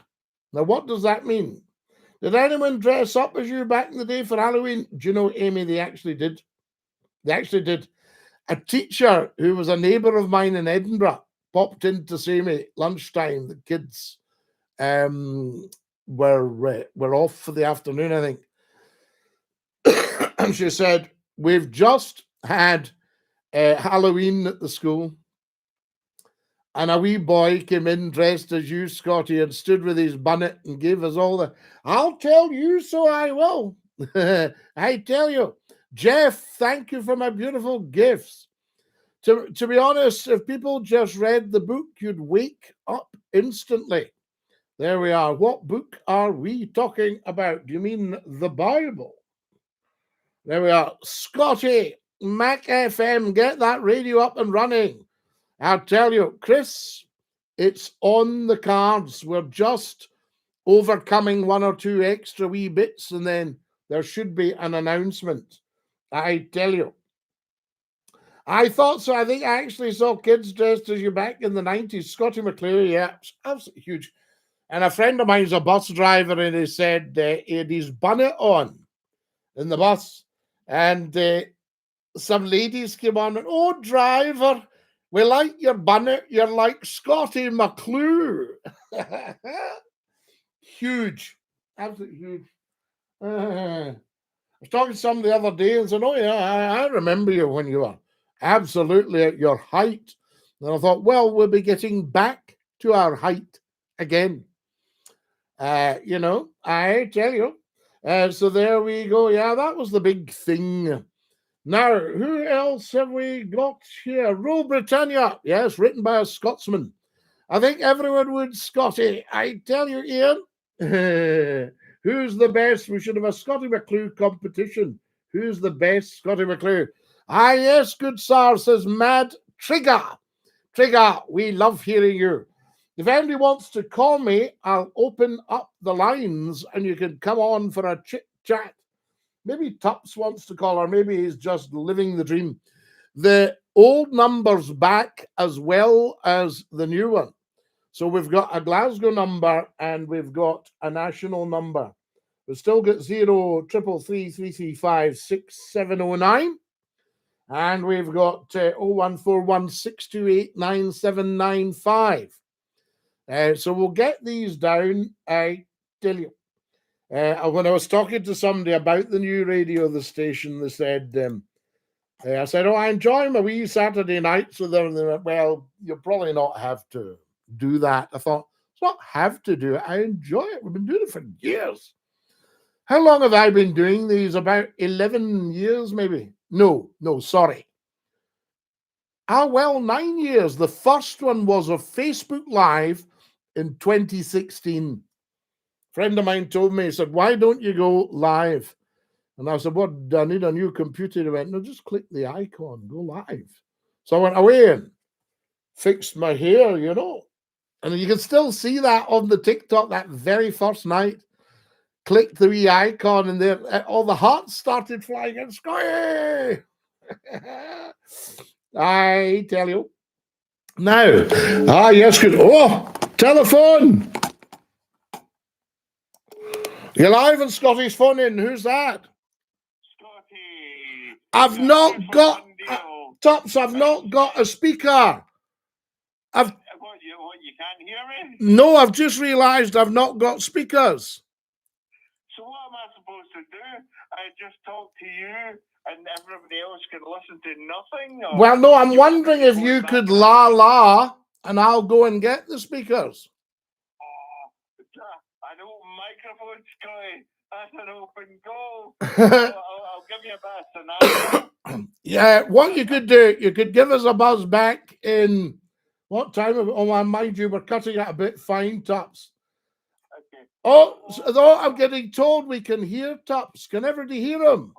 Now, what does that mean? Did anyone dress up as you back in the day for Halloween? Do you know, Amy, they actually did. They actually did. A teacher who was a neighbour of mine in Edinburgh popped in to see me lunchtime. The kids were off for the afternoon, I think. And she said, we've just had Halloween at the school, and a wee boy came in dressed as you, Scottie, and stood with his bonnet and gave us all the, I'll tell you, so I will. I tell you. Jeff, thank you for my beautiful gifts. To be honest, if people just read the book, you'd wake up instantly. There we are. What book are we talking about? Do you mean the Bible? There we are. Scottie, Mac FM, get that radio up and running. I'll tell you, Chris, it's on the cards. We're just overcoming one or two extra wee bits, and then there should be an announcement. I tell you. I thought so. I think I actually saw kids dressed as you back in the 90s. Scottie McCLUE, yeah, absolutely huge. And a friend of mine's a bus driver, and he said he had his bonnet on in the bus. And some ladies came on and, oh, driver, we like your bonnet. You're like Scottie McCLUE. Huge. Absolutely huge. I was talking to somebody the other day and said, oh, yeah, I remember you when you were absolutely at your height. And I thought, well, we'll be getting back to our height again. You know, I tell you. So there we go. Yeah, that was the big thing. Now, who else have we got here? Rule Britannia. Yes, written by a Scotsman. I think everyone would, Scottie. I tell you, Ian, who's the best? We should have a Scottie McCLUE competition. Who's the best Scottie McCLUE? Ah, yes, good sir, says Mad Trigger. Trigger, we love hearing you. If anybody wants to call me, I'll open up the lines and you can come on for a chit chat. Maybe Tups wants to call, or maybe he's just living the dream. The old number's back as well as the new one. So we've got a Glasgow number and we've got a national number. We've still got 0333356 and we've got 01416289795. So we'll get these down. I tell you, when I was talking to somebody about the new radio, the station, they said, I said, oh, I enjoy my wee Saturday nights with them. And they went, well, you'll probably not have to do that. I thought, it's not have to do it. I enjoy it. We've been doing it for years. How long have I been doing these? About 11 years, maybe. No, sorry. Well, 9 years. The first one was a Facebook Live in 2016. A friend of mine told me, he said, why don't you go live? And I said, what, do I need a new computer? He went, no, just click the icon, go live. So I went away and fixed my hair, you know. And you can still see that on the TikTok that very first night. Clicked the wee icon and there all the hearts started flying and Scottie. I tell you. Now, yes, good. Oh, telephone. You're live on Scottie's phone in. Who's that? Scottie. I've not got Tops. I've not got a speaker. What, you can't hear me? No, I've just realised I've not got speakers. So what am I supposed to do? I just talk to you and everybody else can listen to nothing? Or well, no, I'm wondering if you could la and I'll go and get the speakers. Oh, an open microphone, Scottie. That's an open goal. I'll give you a bit of scenario. Yeah, what you could do, you could give us a buzz back in what time? Oh, mind you, we're cutting it a bit fine, Tups. Okay. Oh, I'm getting told we can hear Tups. Can everybody hear him?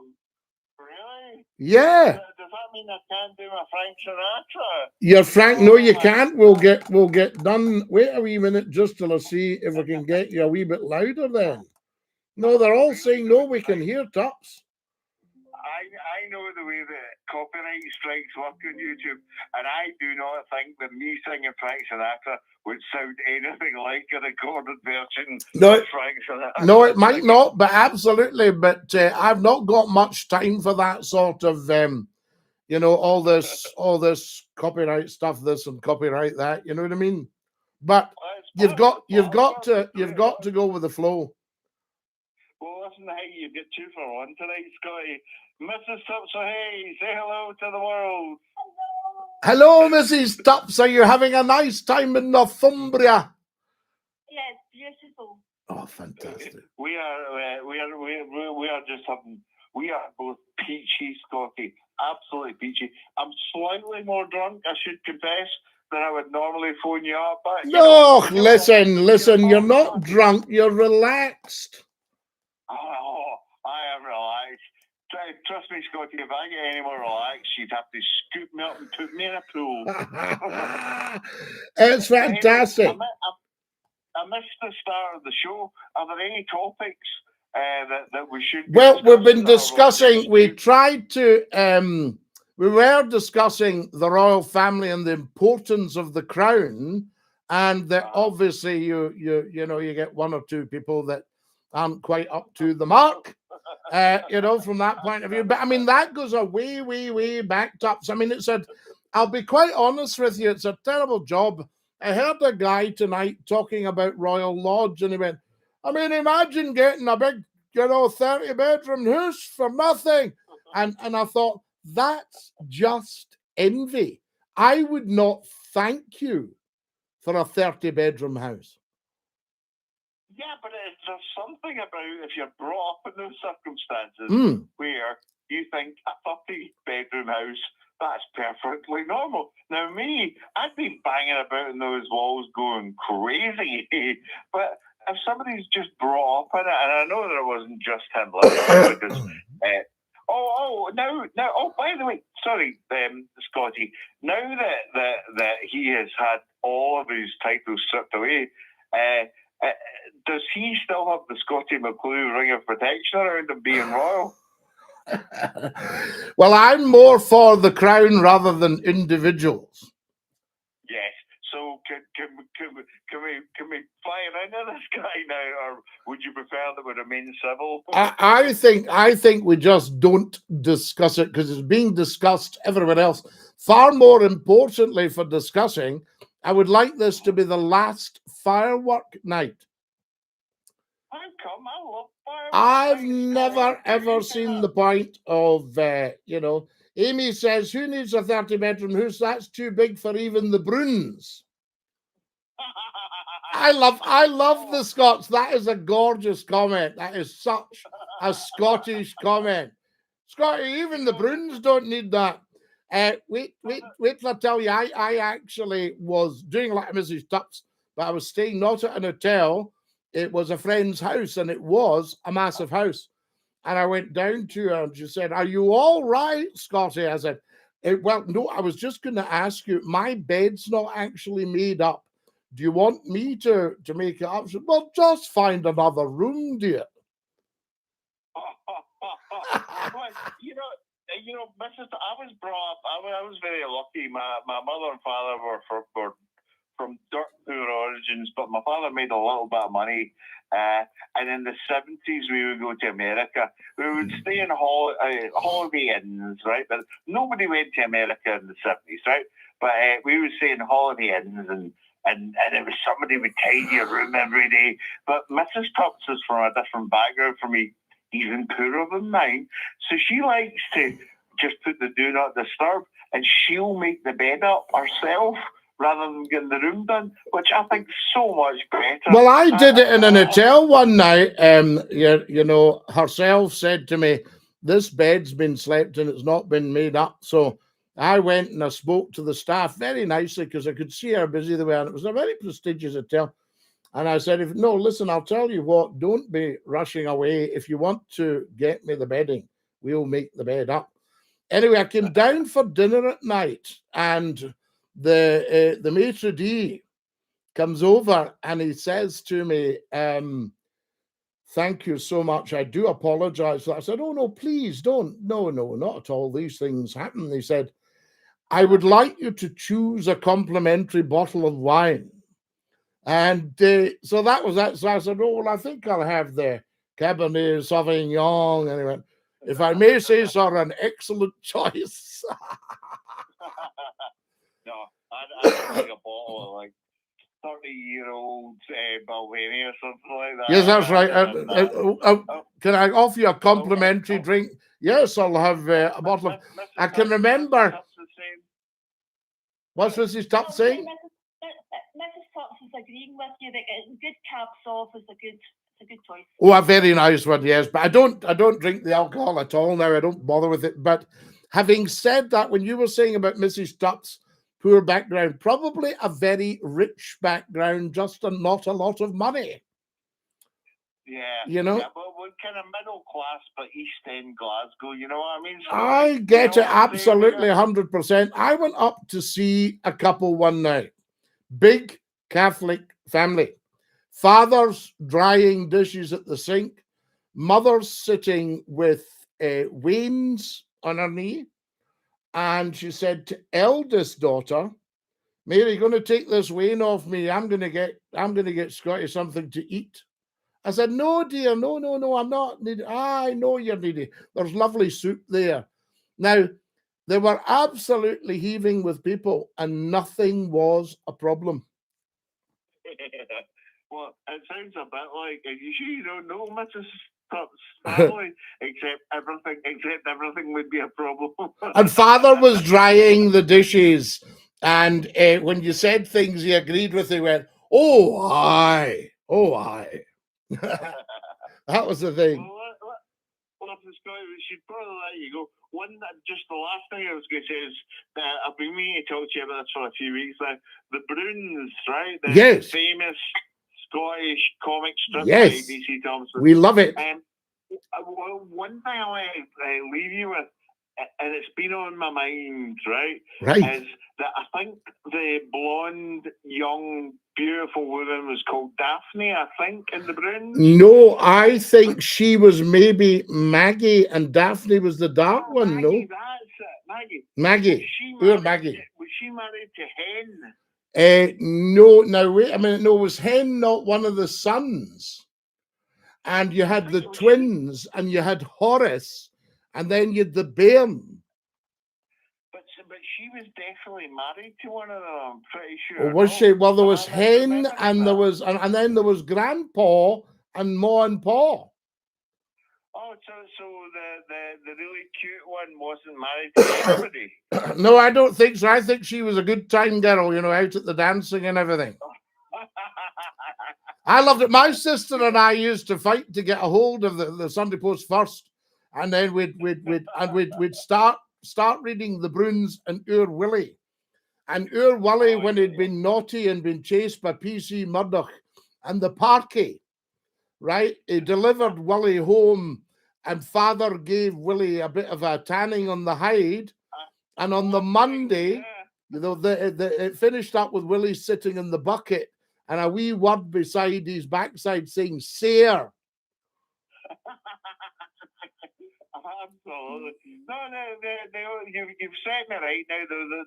Really? Yeah. Does that mean I can't do my Frank Sinatra? You're Frank? No, you can't. We'll get done. Wait a wee minute just till I see if we can get you a wee bit louder then. No, they're all saying no, we can hear Tups. I know the way that copyright strikes work on YouTube, and I do not think that me singing Frank Sinatra would sound anything like a recorded version of Frank Sinatra. No, it might not, but absolutely. But I've not got much time for that sort of, you know, all this copyright stuff, this and copyright that. You know what I mean? But you've got to go with the flow. Well, listen, hey, you get 2 for 1 tonight, Scottie. Mrs. Tupso, hey, say hello to the world. Hello, Mrs. Tupso. You're having a nice time in Northumbria. Yes, beautiful. Oh, fantastic. We are just having. We are both peachy, Scottie. Absolutely peachy. I'm slightly more drunk, I should confess, than I would normally phone you up. But, no, listen. You're not drunk. You're relaxed. Oh, I am relaxed. Trust me, Scottie, if I get any more relaxed, you'd have to scoop me up and put me in a pool. It's fantastic. Anyway, I missed the start of the show. Are there any topics that we should? Well, we've been discussing. We tried to. We were discussing the royal family and the importance of the crown, and that obviously you know you get 1 or 2 people that aren't quite up to the mark, you know, from that point of view. But I mean, that goes a way back up. So, I mean, I'll be quite honest with you, it's a terrible job. I heard a guy tonight talking about Royal Lodge, and he went, I mean, imagine getting a big, you know, 30-bedroom house for nothing. And I thought, that's just envy. I would not thank you for a 30-bedroom house. Yeah, but there's something about if you're brought up in those circumstances where you think a 30-bedroom house, that's perfectly normal. Now, me, I'd be banging about in those walls going crazy. But if somebody's just brought up in it, and I know there wasn't just him living because... by the way, sorry, Scottie, now that he has had all of his titles stripped away, does he still have the Scottie McClue ring of protection around him being royal? Well, I'm more for the crown rather than individuals. Yes. So can we fire into this guy now, or would you prefer that we remain civil? I think we just don't discuss it because it's being discussed everywhere else. Far more importantly for discussing, I would like this to be the last firework night. How come? I love fireworks. I've never ever seen the point of, you know, Amy says, who needs a 30-bedroom house? That's too big for even the Bruins. I love the Scots. That is a gorgeous comment. That is such a Scottish comment. Scottie, even the Bruins don't need that. Wait till I tell you, I actually was doing like Mrs. Tups, but I was staying not at an hotel. It was a friend's house, and it was a massive house. And I went down to her, and she said, are you all right, Scottie? I said, well, no, I was just going to ask you, my bed's not actually made up. Do you want me to make it up? She said, well, just find another room, dear. Well, you know, Mrs. I was brought up. I was very lucky. My mother and father were from dirt poor origins, but my father made a little bit of money. And in the 70s, we would go to America. We would stay in holiday inns, right? But nobody went to America in the 70s, right? But we would stay in holiday inns, and it was somebody would tidy your room every day. But Mrs. Tubbs is from a different background from me, even poorer than mine. So she likes to just put the do not disturb, and she'll make the bed up herself rather than getting the room done, which I think is so much better. Well, I did it in an hotel one night. You know, herself said to me, this bed's been slept in, it's not been made up. So I went and I spoke to the staff very nicely because I could see how busy they were, and it was a very prestigious hotel. And I said, listen, I'll tell you what, don't be rushing away. If you want to get me the bedding, we'll make the bed up. Anyway, I came down for dinner at night, and the maitre d' comes over and he says to me, Thank you so much. I do apologize. I said, oh, no, please don't. No, not at all. These things happen. They said, I would like you to choose a complimentary bottle of wine. And so that was that. So I said, oh, well, I think I'll have the Cabernet Sauvignon. And he went, if I may say so, an excellent choice. No, I'd take a bottle of like 30-year-old Balvenie or something like that. Yes, that's right. Can I offer you a complimentary drink? Yes, I'll have a bottle of. I can remember. What's Mrs. Tupp saying? Mrs. Tups is agreeing with you that getting good caps off is a good choice. Oh, a very nice one, yes. But I don't drink the alcohol at all now. I don't bother with it. But having said that, when you were saying about Mrs. Tupp's poor background, probably a very rich background, just not a lot of money. Yeah, you know. Yeah, but we're kind of middle class, but East End Glasgow. You know what I mean? So, I get it absolutely 100%. I went up to see a couple one night. Big Catholic family. Father's drying dishes at the sink. Mother's sitting with wains on her knee. And she said to eldest daughter, Mary, you're going to take this wane off me. I'm going to get Scottie something to eat. I said, no, dear, no, I'm not needy. I know you're needy. There's lovely soup there. Now, they were absolutely heaving with people and nothing was a problem. Well, it sounds a bit like, are you sure you don't know Mrs. Tupp's family? except everything would be a problem. And Father was drying the dishes. And when you said things he agreed with, he went, oh, aye. That was the thing. Well, Scottie, we should probably let you go. Just the last thing I was going to say is I've been meaning to talk to you about this for a few weeks now. The Bruins, right? The famous Scottish comic strip by ABC Thompson. We love it. Well, one thing I want to leave you with, and it's been on my mind, right? Is that I think the blonde, young, beautiful woman was called Daphne, I think, in the Bruins. No, I think she was maybe Maggie and Daphne was the dark one, Maggie, no? That's it, Maggie. Maggie. Maggie. Was she married to Hen? No, now wait a minute. No, was Hen not one of the sons? And you had the twins and you had Horace and then you had the bairn. But she was definitely married to one of them, I'm pretty sure. Oh, was she? Well, there was Hen and there was, and then there was Grandpa and Ma and Pa. Oh, so the really cute one wasn't married to anybody? No, I don't think so. I think she was a good time girl, you know, out at the dancing and everything. I loved it. My sister and I used to fight to get a hold of the Sunday Post first, and then we'd start reading the Bruins and Ur Willie. And Ur Willie, when he'd been naughty and been chased by PC Murdoch and the parky, right? He delivered Willie home and Father gave Willie a bit of a tanning on the hide. And on the Monday, you know, it finished up with Willie sitting in the bucket and a wee word beside his backside saying, "Sir." Absolutely. No, you've said me right now.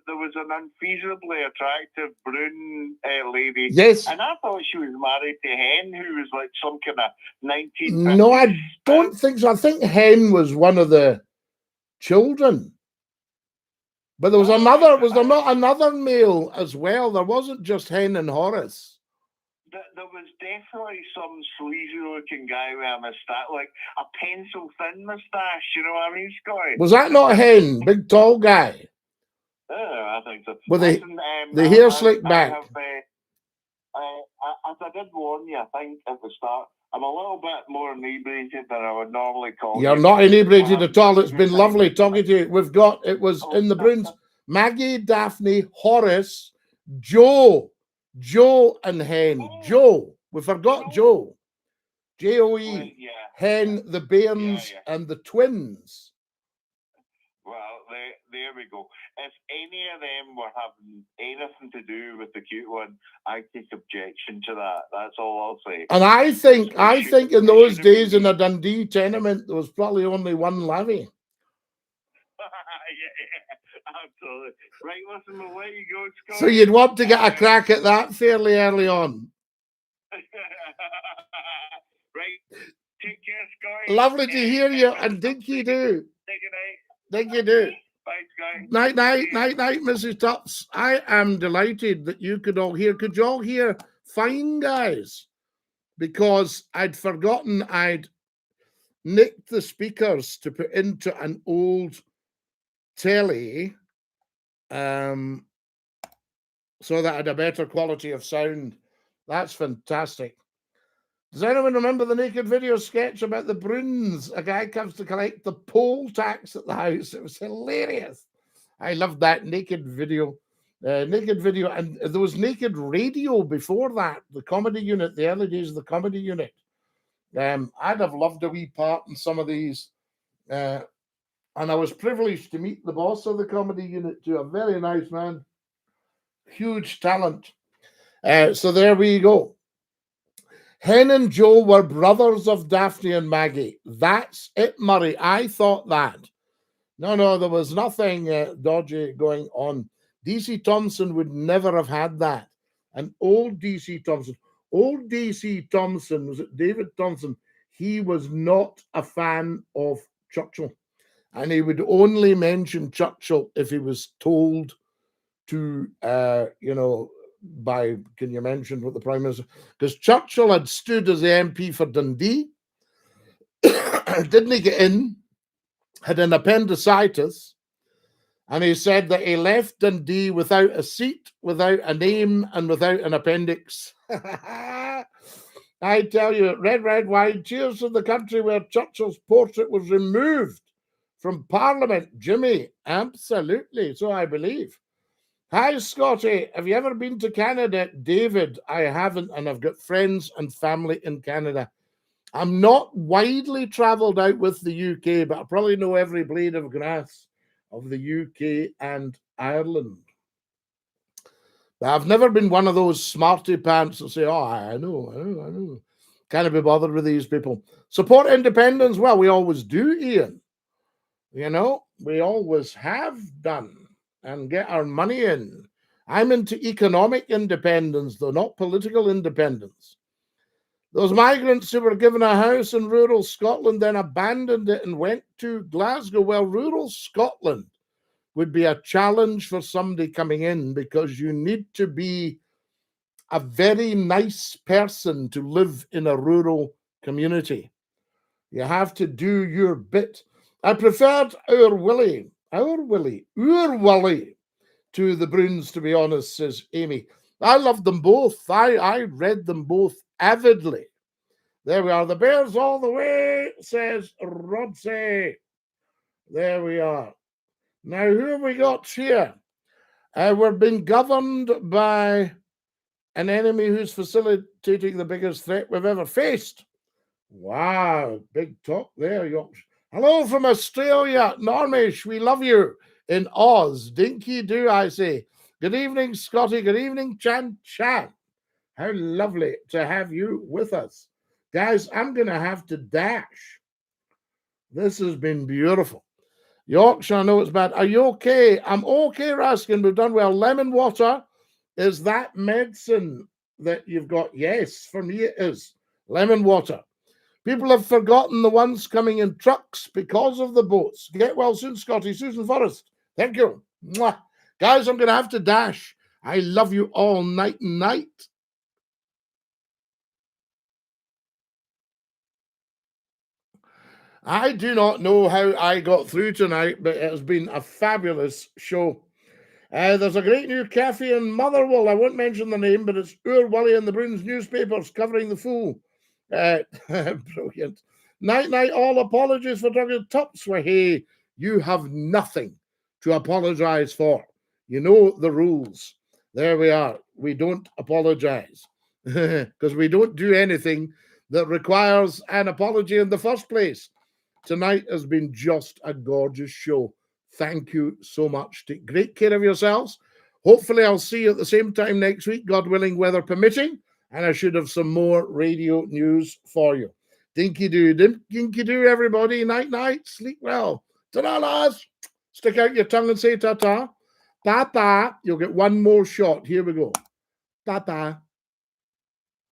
There was an unfeasibly attractive Brune lady. Yes. And I thought she was married to Hen, who was like some kind of 1950s. No, I don't think so. I think Hen was one of the children. But there was another, was there not another male as well? There wasn't just Hen and Horace. There was definitely some sleazy looking guy with a moustache, like a pencil thin moustache, you know what I mean, Scottie? Was that not Hen? Big tall guy? I think so. With the hair slicked back. As I did warn you, I think, at the start, I'm a little bit more inebriated than I would normally call you. You're not inebriated at all. It's been lovely talking to you. We've got, it was in the Bruins, Maggie, Daphne, Horace, Joe and Hen. Joe. We forgot Joe. Joe. Hen, the Bairns, and the twins. Well, There we go. If any of them were having anything to do with the cute one, I take objection to that. That's all I'll say. And I think in those days in a Dundee tenement, there was probably only one lavvy. Yeah, absolutely. Right, listen, we'll let you go, Scott. So you'd want to get a crack at that fairly early on. Right. Take care, Scotty. Lovely to hear you, and Dinky-Doo. Dinky-Doo. Bye, Scotty. Night, Mrs. Tups. I am delighted that you could all hear. Could you all hear fine, guys? Because I'd forgotten I'd nicked the speakers to put into an old telly so that I had a better quality of sound. That's fantastic. Does anyone remember the Naked Video sketch about the Bruins? A guy comes to collect the poll tax at the house. It was hilarious. I loved that Naked Video. Naked Video, and there was Naked Radio before that, the comedy unit, the early days of the comedy unit. I'd have loved a wee part in some of these. And I was privileged to meet the boss of the comedy unit too, a very nice man, huge talent. So there we go. Hen and Joe were brothers of Daphne and Maggie. That's it, Murray. I thought that. No, there was nothing dodgy going on. DC Thompson would never have had that. And old DC Thompson, was it David Thompson? He was not a fan of Churchill. And he would only mention Churchill if he was told to, can you mention what the Prime Minister? Because Churchill had stood as the MP for Dundee, didn't he get in, had an appendicitis, and he said that he left Dundee without a seat, without a name, and without an appendix. I tell you, red wine, cheers to the country where Churchill's portrait was removed from Parliament. Jimmy, absolutely, so I believe. Hi, Scotty. Have you ever been to Canada? David, I haven't, and I've got friends and family in Canada. I'm not widely travelled out with the UK, but I probably know every blade of grass of the UK and Ireland. But I've never been one of those smarty pants that say, oh, I know. Can't be bothered with these people. Support independence. Well, we always do, Ian. We always have done. And get our money in. I'm into economic independence, though, not political independence. Those migrants who were given a house in rural Scotland then abandoned it and went to Glasgow. Well, rural Scotland would be a challenge for somebody coming in because you need to be a very nice person to live in a rural community. You have to do your bit. I preferred Our Willie to the Bruins, to be honest, says Amy. I loved them both. I read them both avidly. There we are. The Bears all the way, says Rodsey. There we are. Now, who have we got here? We're being governed by an enemy who's facilitating the biggest threat we've ever faced. Wow, big talk there, Yorkshire. Hello from Australia, Normish, we love you. In Oz, Dinky-Doo, I say. Good evening, Scotty. Good evening, Chan. How lovely to have you with us. Guys, I'm going to have to dash. This has been beautiful. Yorkshire, I know it's bad. Are you okay? I'm okay, Raskin. We've done well. Lemon water, is that medicine that you've got? Yes, for me it is. Lemon water. People have forgotten the ones coming in trucks because of the boats. Get well soon, Scotty. Susan Forrest. Thank you. Mwah. Guys, I'm going to have to dash. I love you all night. I do not know how I got through tonight, but it has been a fabulous show. There's a great new cafe in Motherwell. I won't mention the name, but it's Our Willie and the Bruins newspapers covering the fool. Brilliant. Night, all. Apologies for talking tops. Hey, you have nothing to apologize for. You know the rules. There we are. We don't apologize because we don't do anything that requires an apology in the first place. Tonight has been just a gorgeous show. thank you so much. Take great care of yourselves. Hopefully, I'll see you at the same time next week, God willing, weather permitting, and I should have some more radio news for you. Dinky-Doo, Dinky-Doo, everybody. Night-night. Sleep well. Ta-da, lads. Stick out your tongue and say ta-ta. Ta-ta. You'll get one more shot. Here we go. Ta-ta.